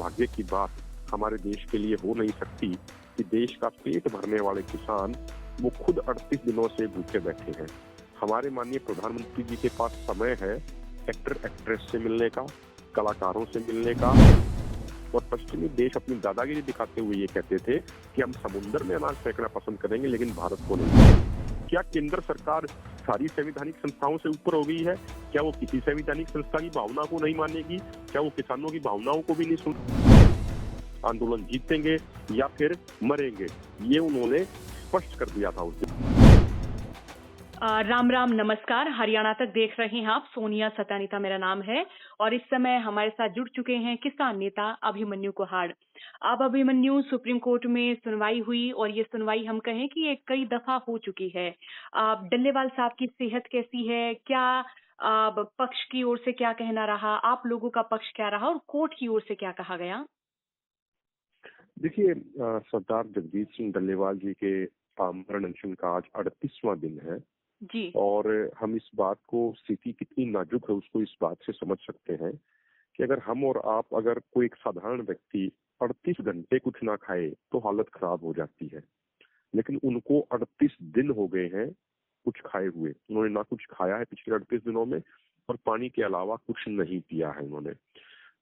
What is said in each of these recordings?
दुर्भाग्य की बात हमारे देश के लिए हो नहीं सकती कि देश का पेट भरने वाले किसान वो खुद 38 दिनों से भूखे बैठे हैं। हमारे माननीय प्रधानमंत्री जी के पास समय है एक्टर एक्ट्रेस से मिलने का, कलाकारों से मिलने का। और पश्चिमी देश अपनी दादागिरी दिखाते हुए ये कहते थे कि हम समुद्र में अनाज फेंकना पसंद करेंगे लेकिन भारत को नहीं। क्या केंद्र सरकार सारी संवैधानिक संस्थाओं से ऊपर हो गई है? क्या वो किसी संवैधानिक संस्था की भावना को नहीं मानेगी? क्या वो किसानों की भावनाओं को भी नहीं सुन? आंदोलन जीतेंगे या फिर मरेंगे, ये उन्होंने स्पष्ट कर दिया था उस दिन। राम राम नमस्कार। हरियाणा तक देख रहे हैं आप। सोनिया सतानीता मेरा नाम है और इस समय हमारे साथ जुड़ चुके हैं किसान नेता अभिमन्यु कुहाड़। अब अभिमन्यु, सुप्रीम कोर्ट में सुनवाई हुई और ये सुनवाई हम कहें कि ये कई दफा हो चुकी है। डल्लेवाल साहब की सेहत कैसी है? क्या पक्ष की ओर से क्या कहना रहा? आप लोगों का पक्ष क्या रहा और कोर्ट की ओर से क्या कहा गया? देखिए, सरदार जगजीत सिंह डल्लेवाल जी के आमरण अनशन का आज 38वां दिन है। जी। और हम इस बात को, स्थिति कितनी नाजुक है उसको इस बात से समझ सकते हैं कि अगर हम और आप, अगर कोई एक साधारण व्यक्ति 38 घंटे कुछ ना खाए तो हालत खराब हो जाती है। लेकिन उनको 38 दिन हो गए हैं कुछ खाए हुए। उन्होंने ना कुछ खाया है पिछले 38 दिनों में और पानी के अलावा कुछ नहीं पिया है उन्होंने।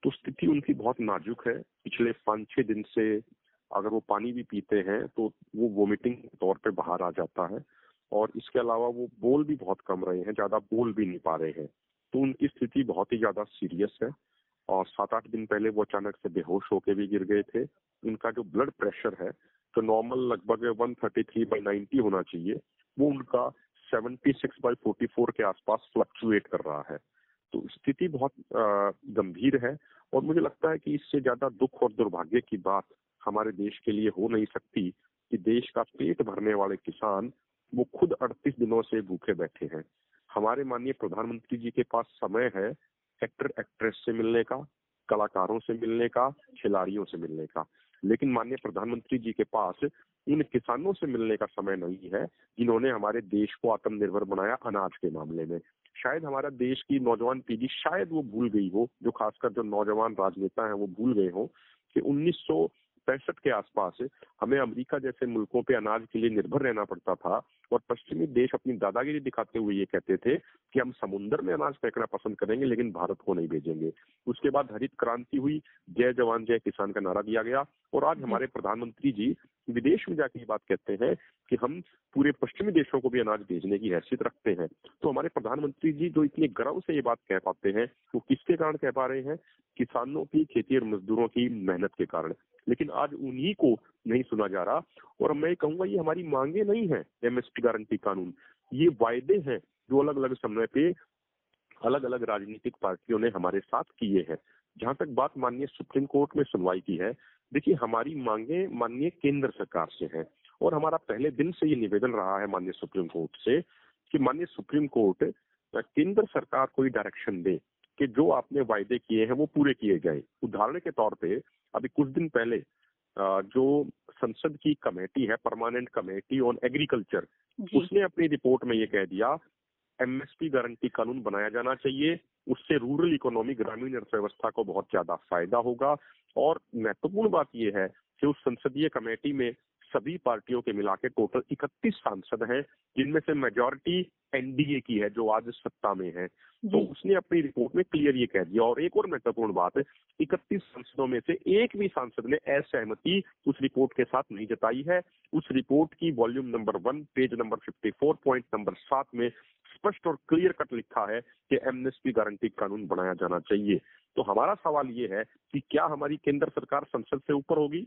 तो स्थिति उनकी बहुत नाजुक है। पिछले 5-6 दिन से अगर वो पानी भी पीते हैं तो वो वोमिटिंग के तौर पे बाहर आ जाता है। और इसके अलावा वो बोल भी बहुत कम रहे हैं, ज्यादा बोल भी नहीं पा रहे हैं। तो उनकी स्थिति बहुत ही ज्यादा सीरियस है। और 7-8 दिन पहले वो अचानक से बेहोश होकर भी गिर गए थे। उनका जो ब्लड प्रेशर है, तो नॉर्मल लगभग 133/90 होना चाहिए, वो उनका 76/44 के आसपास फ्लक्चुएट कर रहा है। तो स्थिति बहुत गंभीर है। और मुझे लगता है कि इससे ज्यादा दुख और दुर्भाग्य की बात हमारे देश के लिए हो नहीं सकती कि देश का पेट भरने वाले किसान वो खुद 38 दिनों से भूखे बैठे हैं। हमारे माननीय प्रधानमंत्री जी के पास समय है एक्टर एक्ट्रेस से मिलने का, कलाकारों से मिलने का, खिलाड़ियों से मिलने का। लेकिन माननीय प्रधानमंत्री जी के पास इन किसानों से मिलने का समय नहीं है जिन्होंने हमारे देश को आत्मनिर्भर बनाया अनाज के मामले में। शायद हमारा देश की नौजवान पीढ़ी शायद वो भूल गई हो, जो खासकर जो नौजवान राजनेता हैं वो भूल गए हो कि 1965 के आसपास हमें अमेरिका जैसे मुल्कों पे अनाज के लिए निर्भर रहना पड़ता था। और पश्चिमी देश अपनी दादागिरी दिखाते हुए ये कहते थे कि हम समुद्र में अनाज फेंकना पसंद करेंगे लेकिन भारत को नहीं भेजेंगे। उसके बाद हरित क्रांति हुई, जय जवान जय किसान का नारा दिया गया। और आज हमारे प्रधानमंत्री जी विदेश में जाके ये बात कहते हैं कि हम पूरे पश्चिमी देशों को भी अनाज भेजने की हैसियत रखते हैं। तो हमारे प्रधानमंत्री जी जो इतने गर्व से ये बात कह पाते हैं, वो किसके कारण कह पा रहे हैं? किसानों की, खेती और मजदूरों की मेहनत के कारण। लेकिन आज उन्हीं को नहीं सुना जा रहा। और मैं कहूंगा ये हमारी मांगे नहीं है एमएसपी गारंटी कानून, ये वायदे हैं जो अलग अलग समय पे अलग अलग राजनीतिक पार्टियों ने हमारे साथ किए हैं। जहां तक बात माननीय सुप्रीम कोर्ट में सुनवाई की है, देखिए हमारी मांगे माननीय केंद्र सरकार से है। और हमारा पहले दिन से ये निवेदन रहा है माननीय सुप्रीम कोर्ट से कि माननीय सुप्रीम कोर्ट केंद्र सरकार को ही डायरेक्शन दे कि जो आपने वायदे किए हैं वो पूरे किए जाए। उदाहरण के तौर पे अभी कुछ दिन पहले जो संसद की कमेटी है, परमानेंट कमेटी ऑन एग्रीकल्चर, उसने अपनी रिपोर्ट में ये कह दिया एमएसपी गारंटी कानून बनाया जाना चाहिए। उससे रूरल इकोनॉमी, ग्रामीण अर्थव्यवस्था को बहुत ज्यादा फायदा होगा। और महत्वपूर्ण बात यह है कि उस संसदीय कमेटी में सभी पार्टियों के मिला के टोटल 31 सांसद हैं, जिनमें से मेजॉरिटी एनडीए की है जो आज सत्ता में है। तो उसने अपनी रिपोर्ट में क्लियर ये कह दिया। और एक और महत्वपूर्ण बात, 31 सांसदों में से एक भी सांसद ने असहमति उस रिपोर्ट के साथ नहीं जताई है। उस रिपोर्ट की volume number 1 page number 54 point number 7 में स्पष्ट और क्लियर कट लिखा है कि एमएसपी गारंटी कानून बनाया जाना चाहिए। तो हमारा सवाल ये है कि क्या हमारी केंद्र सरकार संसद से ऊपर होगी?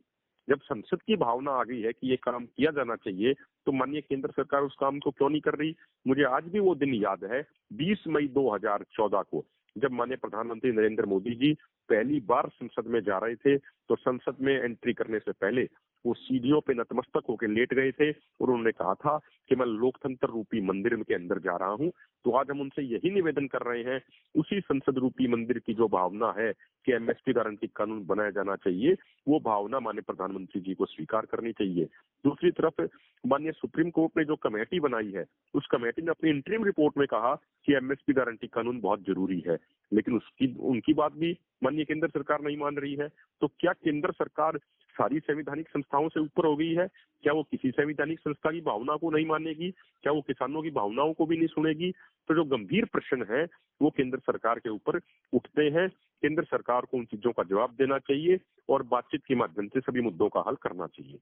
जब संसद की भावना आ गई है कि ये काम किया जाना चाहिए, तो माननीय केंद्र सरकार उस काम को क्यों नहीं कर रही? मुझे आज भी वो दिन याद है, 20 मई 2014 को, जब माननीय प्रधानमंत्री नरेंद्र मोदी जी पहली बार संसद में जा रहे थे। तो संसद में एंट्री करने से पहले वो सीढ़ियों पे नतमस्तक होकर लेट गए थे और उन्होंने कहा था कि मैं लोकतंत्र रूपी मंदिर के अंदर जा रहा हूँ, तो आज हम उनसे यही निवेदन कर रहे हैं, उसी संसद रूपी मंदिर की जो भावना है कि एमएसपी गारंटी कानून बनाया जाना चाहिए, वो भावना माननीय प्रधानमंत्री जी को स्वीकार करनी चाहिए। दूसरी तरफ माननीय सुप्रीम कोर्ट ने जो कमेटी बनाई है, उस कमेटी ने अपनी इंटरिम रिपोर्ट में कहा कि एमएसपी गारंटी कानून बहुत जरूरी है, लेकिन उनकी बात भी माननीय केंद्र सरकार नहीं मान रही है। तो क्या केंद्र सरकार सारी संवैधानिक संस्थाओं से ऊपर हो गई है? क्या वो किसी संवैधानिक संस्था की भावना को नहीं मानेगी? क्या वो किसानों की भावनाओं को भी नहीं सुनेगी? तो जो गंभीर प्रश्न है वो केंद्र सरकार के ऊपर उठते हैं। केंद्र सरकार को उन चीजों का जवाब देना चाहिए और बातचीत के माध्यम से सभी मुद्दों का हल करना चाहिए।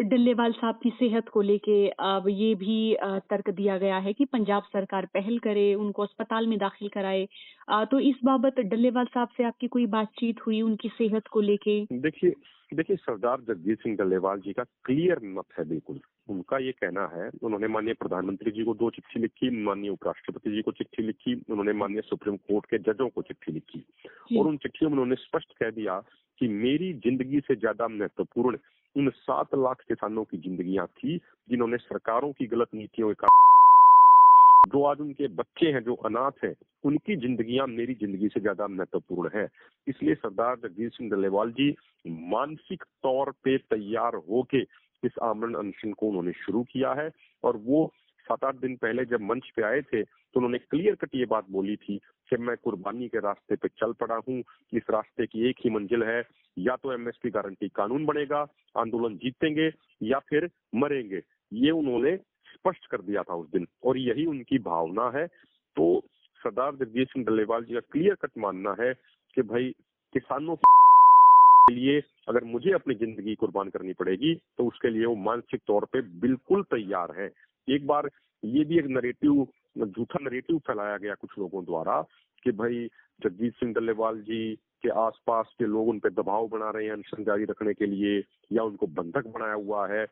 डल्लेवाल साहब की सेहत को लेके अब ये भी तर्क दिया गया है कि पंजाब सरकार पहल करे, उनको अस्पताल में दाखिल कराए। तो इस बाबत डल्लेवाल साहब से आपकी कोई बातचीत हुई उनकी सेहत को लेके? देखिए देखिए सरदार जगजीत सिंह डल्लेवाल जी का क्लियर मत है बिल्कुल। उनका ये कहना है, उन्होंने माननीय प्रधानमंत्री जी को 2 चिट्ठी लिखी, माननीय उपराष्ट्रपति जी को चिट्ठी लिखी, उन्होंने माननीय सुप्रीम कोर्ट के जजों को चिट्ठी लिखी और उन चिट्ठियों में उन्होंने स्पष्ट कह दिया कि मेरी जिंदगी से ज्यादा महत्वपूर्ण उन 7 लाख किसानों की जिंदगियां थी जिन्होंने सरकारों की गलत नीतियों का, जो आज उनके बच्चे हैं, जो अनाथ हैं, उनकी जिंदगियां मेरी जिंदगी से ज्यादा महत्वपूर्ण है। इसलिए सरदार जगजीत सिंह डल्लेवाल जी मानसिक तौर पे तैयार होके इस आमरण अनशन को उन्होंने शुरू किया है और वो 7-8 दिन पहले जब मंच पे आए थे तो उन्होंने क्लियर कट ये बात बोली थी कि मैं कुर्बानी के रास्ते पे चल पड़ा हूँ। इस रास्ते की एक ही मंजिल है, या तो एमएसपी गारंटी कानून बनेगा, आंदोलन जीतेंगे, या फिर मरेंगे। ये उन्होंने स्पष्ट कर दिया था उस दिन और यही उनकी भावना है। तो सरदार जगजीत सिंह डल्लेवाल जी का क्लियर कट मानना है कि भाई किसानों के लिए अगर मुझे अपनी जिंदगी कुर्बान करनी पड़ेगी तो उसके लिए वो मानसिक तौर पे बिल्कुल तैयार है। एक बार ये भी एक नरेटिव, झूठा नरेटिव फैलाया गया कुछ लोगों द्वारा कि भाई जगजीत सिंह डल्लेवाल जी के आसपास के लोग उन पे दबाव बना रहे हैं अनशन जारी रखने के लिए या उनको बंधक बनाया हुआ है।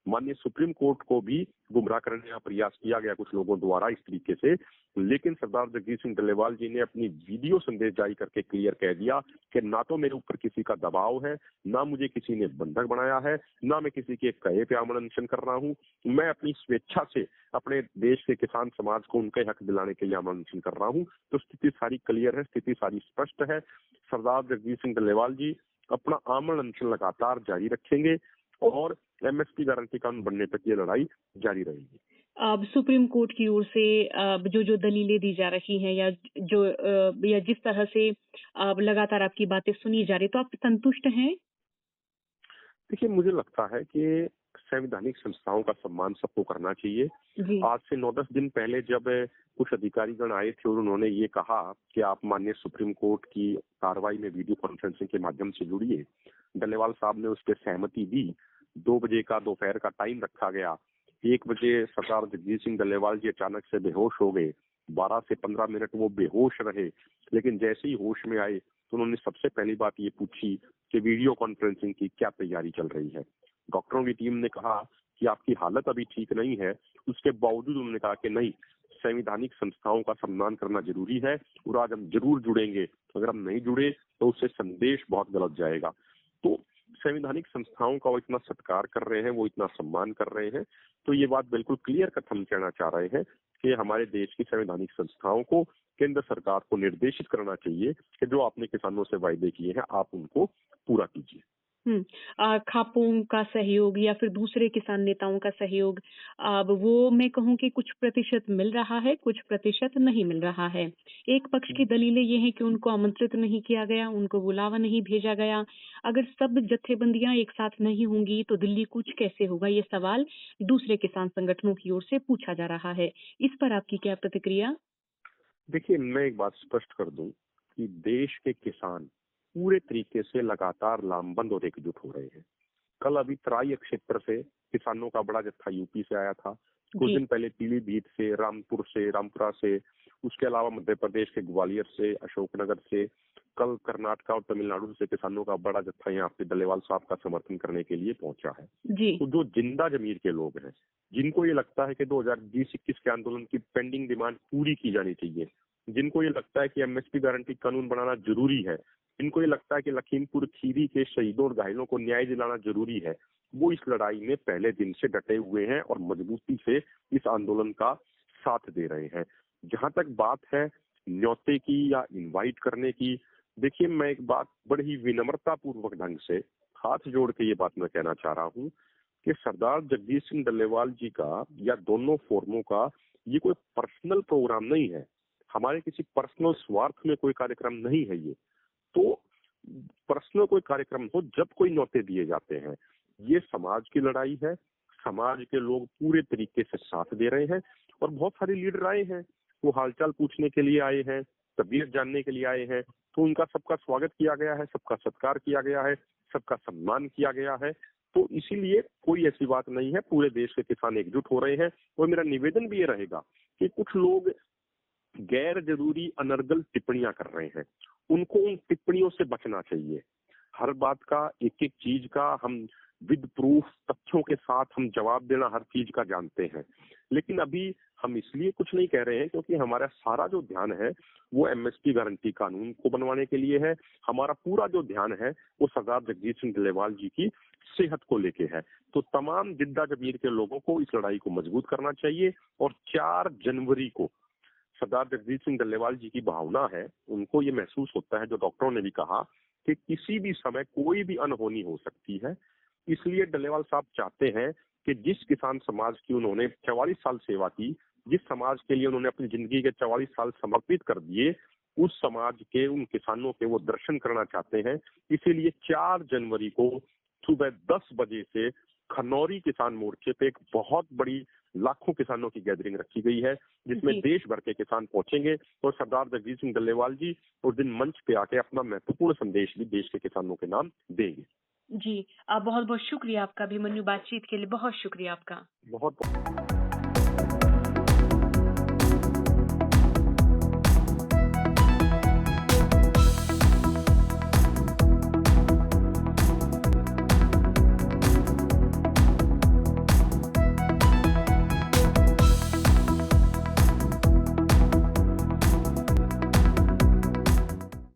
माननीय सुप्रीम कोर्ट को भी गुमराह करने का प्रयास किया गया कुछ लोगों द्वारा इस तरीके से, लेकिन सरदार जगजीत सिंह डल्लेवाल जी ने अपनी वीडियो संदेश जारी करके क्लियर कह दिया कि ना तो मेरे ऊपर किसी का दबाव है, ना मुझे किसी ने बंधक बनाया है, ना मैं किसी के कहे पे आमरण अनशन कर रहा हूँ। मैं अपनी स्वेच्छा से अपने देश के किसान समाज को उनके हक दिलाने के लिए आमरण अनशन कर रहा हूँ। तो स्थिति सारी क्लियर है, स्थिति सारी स्पष्ट है। सरदार जगजीत सिंह डल्लेवाल जी अपना आमरण अनशन लगातार जारी रखेंगे और एमएसपी गारंटी कानून बनने तक ये लड़ाई जारी रहेगी। अब सुप्रीम कोर्ट की ओर से जो जो दलीलें दी जा रही हैं या जिस तरह से लगातार आपकी बातें सुनी जा रही, तो आप संतुष्ट हैं? देखिए मुझे लगता है कि संवैधानिक संस्थाओं का सम्मान सबको करना चाहिए। जी। आज से 9-10 दिन पहले जब कुछ अधिकारीगण आए थे और उन्होंने ये कहा कि आप माननीय सुप्रीम कोर्ट की कार्रवाई में वीडियो कॉन्फ्रेंसिंग के माध्यम से जुड़िए, डल्लेवाल साहब ने उस पर सहमति दी। 2 बजे का दोपहर का टाइम रखा गया। 1 बजे सरदार जगजीत सिंह डल्लेवाल जी अचानक से बेहोश हो गए। 12 से 15 मिनट वो बेहोश रहे, लेकिन जैसे ही होश में आए तो उन्होंने सबसे पहली बात ये पूछी कि वीडियो कॉन्फ्रेंसिंग की क्या तैयारी चल रही है। डॉक्टरों की टीम ने कहा कि आपकी हालत अभी ठीक नहीं है, उसके बावजूद उन्होंने कहा कि नहीं, संवैधानिक संस्थाओं का सम्मान करना जरूरी है और आज हम जरूर जुड़ेंगे। अगर हम नहीं जुड़े तो उससे संदेश बहुत गलत जाएगा। तो संवैधानिक संस्थाओं का वो इतना सत्कार कर रहे हैं, वो इतना सम्मान कर रहे हैं, तो ये बात बिल्कुल क्लियर कट हम कहना चाह रहे हैं कि हमारे देश की संवैधानिक संस्थाओं को केंद्र सरकार को निर्देशित करना चाहिए कि जो आपने किसानों से वायदे किए हैं आप उनको पूरा कीजिए। खापों का सहयोग या फिर दूसरे किसान नेताओं का सहयोग, अब वो मैं कहूँ कि कुछ प्रतिशत मिल रहा है, कुछ प्रतिशत नहीं मिल रहा है। एक पक्ष की दलीलें ये हैं कि उनको आमंत्रित नहीं किया गया, उनको बुलावा नहीं भेजा गया। अगर सब जत्थेबंदियां एक साथ नहीं होंगी तो दिल्ली कूच कैसे होगा, ये सवाल दूसरे किसान संगठनों की ओर से पूछा जा रहा है। इस पर आपकी क्या प्रतिक्रिया? देखिए मैं एक बात स्पष्ट कर दूं कि देश के किसान पूरे तरीके से लगातार लामबंद और एकजुट हो रहे हैं। कल अभी तराई क्षेत्र से किसानों का बड़ा जत्था यूपी से आया था, कुछ दिन पहले पीलीभीत से, रामपुरा से, उसके अलावा मध्य प्रदेश के ग्वालियर से, अशोकनगर से, कल कर्नाटका और तमिलनाडु से किसानों का बड़ा जत्था यहाँ पे डल्लेवाल साहब का समर्थन करने के लिए पहुंचा है। जी। तो जो जिंदा जमीर के लोग हैं, जिनको ये लगता है कि 2020-21 के आंदोलन की पेंडिंग डिमांड पूरी की जानी चाहिए, जिनको ये लगता है कि एमएसपी गारंटी कानून बनाना जरूरी है, जिनको ये लगता है कि लखीमपुर खीरी के शहीदों और घायलों को न्याय दिलाना जरूरी है, वो इस लड़ाई में पहले दिन से डटे हुए हैं और मजबूती से इस आंदोलन का साथ दे रहे हैं। जहां तक बात है न्योते की या इनवाइट करने की, देखिए मैं एक बात बड़ी ही विनम्रता पूर्वक ढंग से हाथ जोड़ के ये बात मैं कहना चाह रहा हूँ कि सरदार जगदीश सिंह डल्लेवाल जी का या दोनों फोरमों का ये कोई पर्सनल प्रोग्राम नहीं है, हमारे किसी पर्सनल स्वार्थ में कोई कार्यक्रम नहीं है ये। तो पर्सनल कोई कार्यक्रम हो जब कोई न्योते दिए जाते हैं, ये समाज की लड़ाई है, समाज के लोग पूरे तरीके से साथ दे रहे हैं और बहुत सारे लीडर आए हैं, वो हालचाल पूछने के लिए आए हैं, तबीयत जानने के लिए आए हैं, तो उनका सबका स्वागत किया गया है, सबका सत्कार किया गया है, सबका सम्मान किया गया है। तो इसीलिए कोई ऐसी बात नहीं है, पूरे देश के किसान एकजुट हो रहे हैं। और मेरा निवेदन भी ये रहेगा कि कुछ लोग गैर जरूरी अनर्गल टिप्पणियां कर रहे हैं, उनको उन टिप्पणियों से बचना चाहिए। हर बात का एक एक चीज का हम विद प्रूफ तथ्यों के साथ हम जवाब देना हर चीज का जानते हैं, लेकिन अभी हम इसलिए कुछ नहीं कह रहे हैं क्योंकि हमारा सारा जो ध्यान है वो एमएसपी गारंटी कानून को बनवाने के लिए है। हमारा पूरा जो ध्यान है वो सरदार जगदीश सिंह डल्लेवाल जी की सेहत को लेके है। तो तमाम जिद्दा जमीर के लोगों को इस लड़ाई को मजबूत करना चाहिए और 4 जनवरी को सरदार जगदीश सिंह डल्लेवाल जी की भावना है, उनको ये महसूस होता है, जो डॉक्टरों ने भी कहा कि किसी भी समय कोई भी अनहोनी हो सकती है, इसलिए डल्लेवाल साहब चाहते हैं कि जिस किसान समाज की उन्होंने 44 साल सेवा की, जिस समाज के लिए उन्होंने अपनी जिंदगी के 44 साल समर्पित कर दिए, उस समाज के उन किसानों के वो दर्शन करना चाहते हैं। इसीलिए 4 जनवरी को सुबह 10 बजे से खनौरी किसान मोर्चे पे एक बहुत बड़ी लाखों किसानों की गैदरिंग रखी गई है, जिसमें जी। देश भर के किसान पहुंचेंगे और सरदार जगदीश सिंह डल्लेवाल जी उस दिन मंच पे आके अपना महत्वपूर्ण संदेश भी देश के किसानों के नाम देंगे। जी, बहुत-बहुत शुक्रिया आपका अभिमन्यु, बातचीत के लिए बहुत शुक्रिया आपका। बहुत